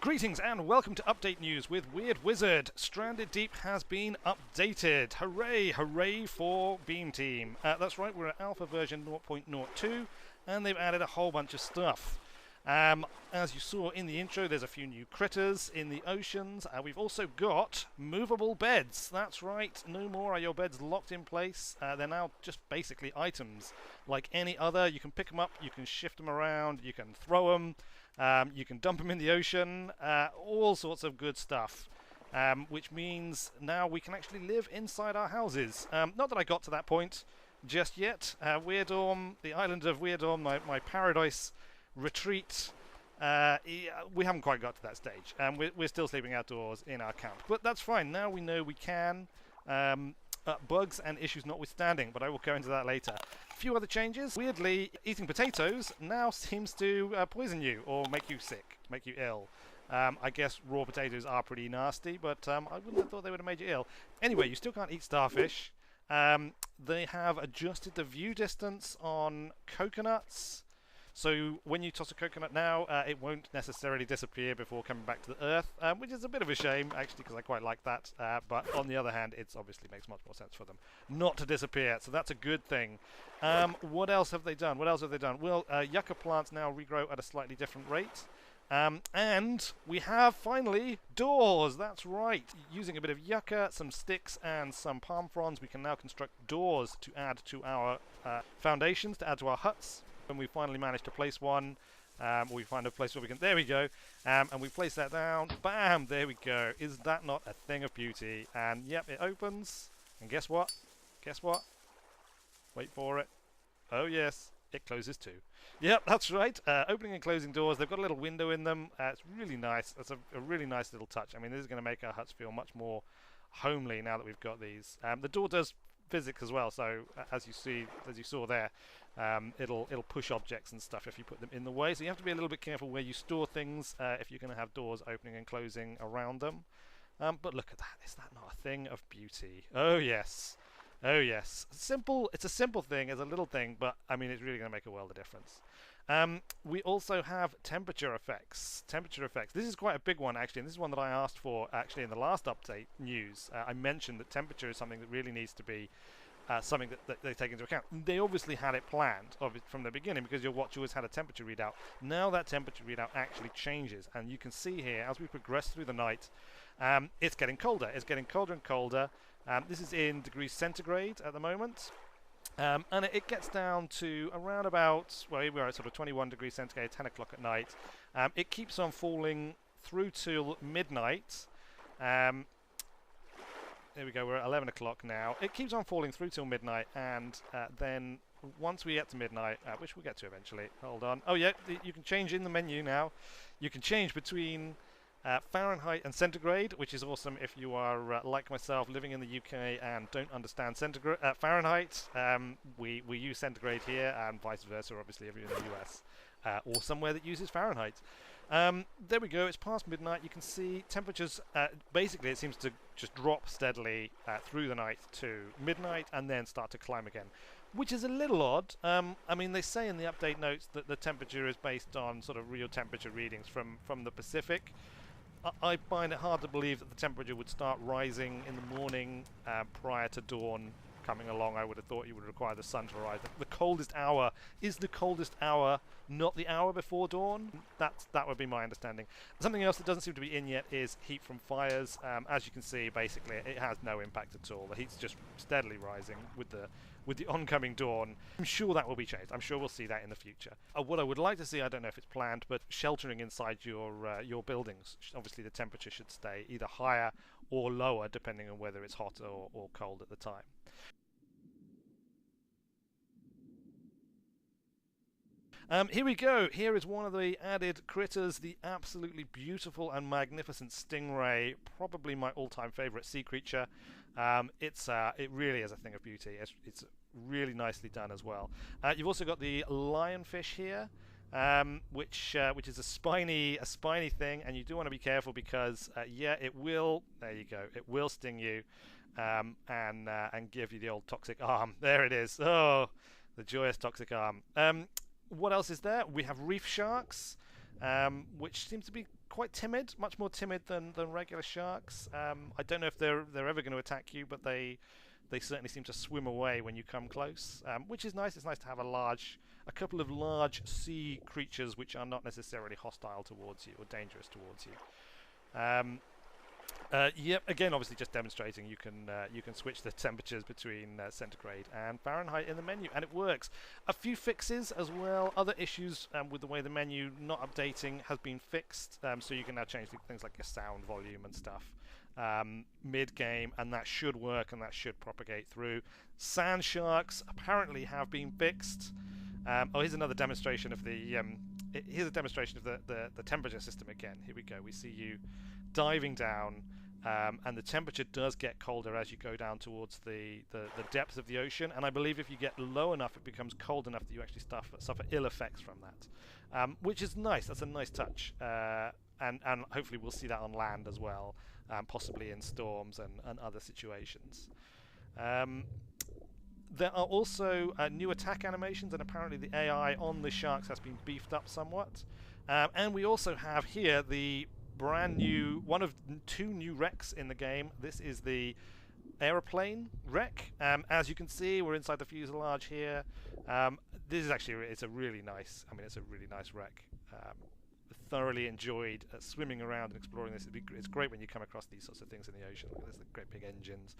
Greetings and welcome to Update News with Weird Wizard. Stranded Deep has been updated. Hooray! Hooray for Beam Team. That's right, we're at alpha version 0.02 and they've added a whole bunch of stuff. As you saw in the intro, there's a few new critters in the oceans. We've also got movable beds. That's right, no more are your beds locked in place. They're now just basically items like any other. You can pick them up, you can shift them around, you can throw them. You can dump them in the ocean, all sorts of good stuff, which means now we can actually live inside our houses. Not that I got to that point just yet. Weirdorm, the island of Weirdorm, my paradise retreat, we haven't quite got to that stage. We're still sleeping outdoors in our camp, but that's fine. Now we know we can. Bugs and issues notwithstanding, but I will go into that later. A few other changes. Weirdly, eating potatoes now seems to poison you or make you sick, make you ill. I guess raw potatoes are pretty nasty, but I wouldn't have thought they would have made you ill. Anyway, you still can't eat starfish. They have adjusted the view distance on coconuts. So when you toss a coconut now, it won't necessarily disappear before coming back to the earth, which is a bit of a shame, actually, because I quite like that. But on the other hand, it obviously makes much more sense for them not to disappear, so that's a good thing. What else have they done? Well, yucca plants now regrow at a slightly different rate. And we have, finally, doors! That's right! Using a bit of yucca, some sticks, and some palm fronds, we can now construct doors to add to our foundations, to add to our huts. When we finally manage to place one, we find a place where we can, there we go, and we place that down, bam, there we go. Is that not a thing of beauty? And yep, it opens, and guess what? Wait for it. Oh yes, it closes too. Yep, that's right, opening and closing doors. They've got a little window in them. It's really nice. It's a really nice little touch. I mean, this is going to make our huts feel much more homely now that we've got these. The door does physics as well, so as you saw there, it'll push objects and stuff if you put them in the way, so you have to be a little bit careful where you store things if you're going to have doors opening and closing around them. But look at that, is that not a thing of beauty? Oh yes, simple. It's a simple thing, it's a little thing, but I mean it's really going to make a world of difference. We also have temperature effects. This is quite a big one actually, and this is one that I asked for actually in the last update news. I mentioned that temperature is something that really needs to be something that they take into account. They obviously had it planned from the beginning because your watch always had a temperature readout. Now that temperature readout actually changes, and you can see here as we progress through the night, it's getting colder. It's getting colder and colder. This is in degrees centigrade at the moment. And it gets down to around about, well, we're at sort of 21 degrees centigrade, 10 o'clock at night. It keeps on falling through till midnight. There we go, we're at 11 o'clock now. It keeps on falling through till midnight, and then once we get to midnight, which we'll get to eventually, hold on. Oh yeah, you can change in the menu now. You can change between Fahrenheit and centigrade, which is awesome if you are like myself, living in the UK and don't understand Fahrenheit. We use centigrade here, and vice versa, obviously, if you're in the US or somewhere that uses Fahrenheit. There we go, it's past midnight. You can see temperatures, basically it seems to just drop steadily through the night to midnight and then start to climb again, which is a little odd. I mean, they say in the update notes that the temperature is based on sort of real temperature readings from the Pacific. I find it hard to believe that the temperature would start rising in the morning prior to dawn coming along. I would have thought you would require the sun to rise. The coldest hour is the coldest hour, not the hour before dawn. That would be my understanding. Something else that doesn't seem to be in yet is heat from fires. As you can see, basically it has no impact at all. The heat's just steadily rising with the oncoming dawn. I'm sure that will be changed. I'm sure we'll see that in the future. What I would like to see, I don't know if it's planned, but sheltering inside your buildings. Obviously the temperature should stay either higher or lower depending on whether it's hot or cold at the time. Here we go. Here is one of the added critters, the absolutely beautiful and magnificent stingray, probably my all-time favorite sea creature. It really is a thing of beauty. It's really nicely done as well. You've also got the lionfish here, which is a spiny thing, and you do want to be careful because yeah, it will. There you go. It will sting you, and give you the old toxic arm. There it is. Oh, the joyous toxic arm. What else is there? We have reef sharks, which seems to be quite timid, much more timid than regular sharks. I don't know if they're ever going to attack you, but they certainly seem to swim away when you come close, which is nice. It's nice to have a couple of large sea creatures which are not necessarily hostile towards you or dangerous towards you. Yep. Again, obviously, just demonstrating you can switch the temperatures between centigrade and Fahrenheit in the menu, and it works. A few fixes as well. Other issues with the way the menu not updating has been fixed, so you can now change things like your sound volume and stuff mid-game, and that should work and that should propagate through. Sand sharks apparently have been fixed. Oh, here's another demonstration of the. Here's a demonstration of the temperature system again. Here we go. We see you diving down, and the temperature does get colder as you go down towards the depths of the ocean, and I believe if you get low enough it becomes cold enough that you actually suffer ill effects from that, which is nice. That's a nice touch, and hopefully we'll see that on land as well, possibly in storms and other situations. There are also new attack animations, and apparently the AI on the sharks has been beefed up somewhat, and we also have here the brand new, one of two new wrecks in the game. This is the aeroplane wreck. As you can see, we're inside the fuselage here. This is actually, it's a really nice wreck. Thoroughly enjoyed swimming around and exploring this. It's great when you come across these sorts of things in the ocean. Look at this, the great big engines.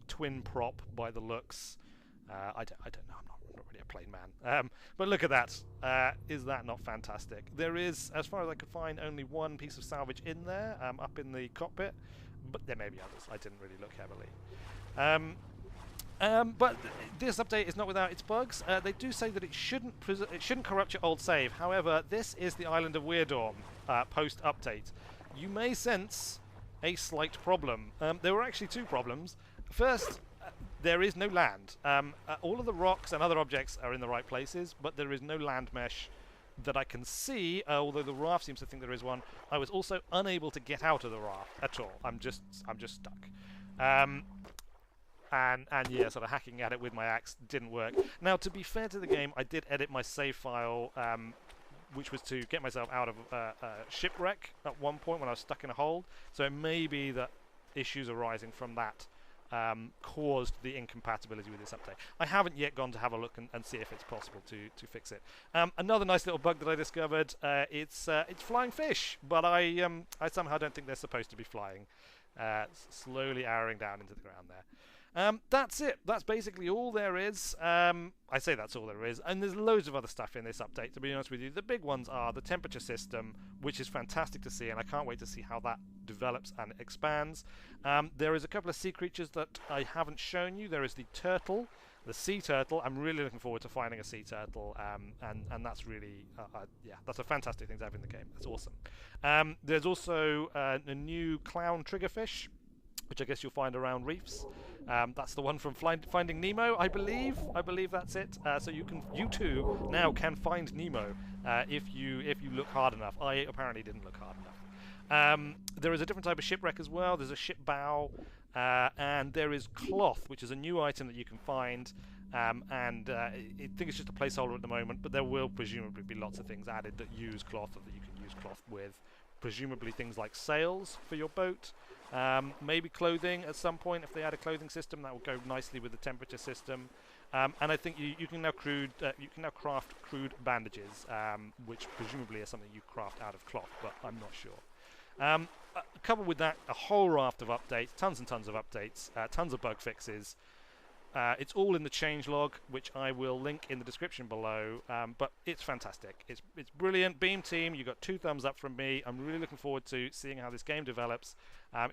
Twin prop by the looks. I don't know, I'm not really a plane man. But look at that. Is that not fantastic? There is, as far as I could find, only one piece of salvage in there, up in the cockpit, but there may be others. I didn't really look heavily. But this update is not without its bugs. They do say that it shouldn't corrupt your old save. However, this is the island of Weirdorm post-update. You may sense a slight problem. There were actually two problems. First, there is no land. All of the rocks and other objects are in the right places, but there is no land mesh that I can see, although the raft seems to think there is one. I was also unable to get out of the raft at all. I'm just stuck. And yeah, sort of hacking at it with my axe didn't work. Now, to be fair to the game, I did edit my save file, which was to get myself out of a shipwreck at one point when I was stuck in a hold. So it may be that issues arising from that caused the incompatibility with this update. I haven't yet gone to have a look and see if it's possible to fix it. Another nice little bug that I discovered, it's flying fish, but I somehow don't think they're supposed to be flying. Slowly arrowing down into the ground there. That's it. That's basically all there is. I say that's all there is, and there's loads of other stuff in this update, to be honest with you. The big ones are the temperature system, which is fantastic to see, and I can't wait to see how that develops and expands. There is a couple of sea creatures that I haven't shown you. There is the turtle, the sea turtle. I'm really looking forward to finding a sea turtle, and that's really, yeah, that's a fantastic thing to have in the game. That's awesome. There's also a new clown triggerfish, which I guess you'll find around reefs. That's the one from Finding Nemo, I believe. I believe that's it. So you too now can find Nemo if you look hard enough. I apparently didn't look hard enough. There is a different type of shipwreck as well. There's a ship bow, and there is cloth, which is a new item that you can find. I think it's just a placeholder at the moment, but there will presumably be lots of things added that use cloth, or that you can use cloth with. Presumably things like sails for your boat, maybe clothing at some point. If they add a clothing system, that will go nicely with the temperature system. And I think you can now craft crude bandages, which presumably is something you craft out of cloth, but I'm not sure. Coupled with that, a whole raft of updates, tons and tons of updates, tons of bug fixes. It's all in the changelog, which I will link in the description below, but it's fantastic. It's brilliant. Beam team, you got 2 thumbs up from me. I'm really looking forward to seeing how this game develops.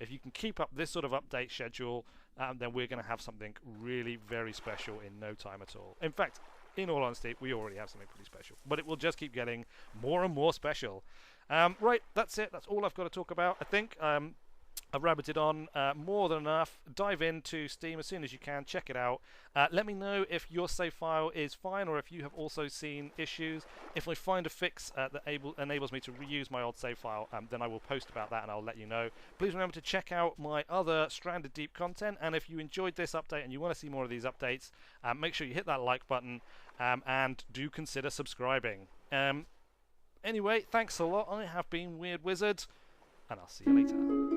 If you can keep up this sort of update schedule, then we're going to have something really very special in no time at all. In fact, in all honesty, we already have something pretty special, but it will just keep getting more and more special. Right, that's it. That's all I've got to talk about, I think. I've rabbited on more than enough. Dive into Steam as soon as you can. Check it out. Let me know if your save file is fine, or if you have also seen issues. If I find a fix that enables me to reuse my old save file, then I will post about that and I'll let you know. Please remember to check out my other Stranded Deep content, and if you enjoyed this update and you want to see more of these updates, make sure you hit that like button and do consider subscribing. Anyway, thanks a lot. I have been Weird Wizard, and I'll see you later.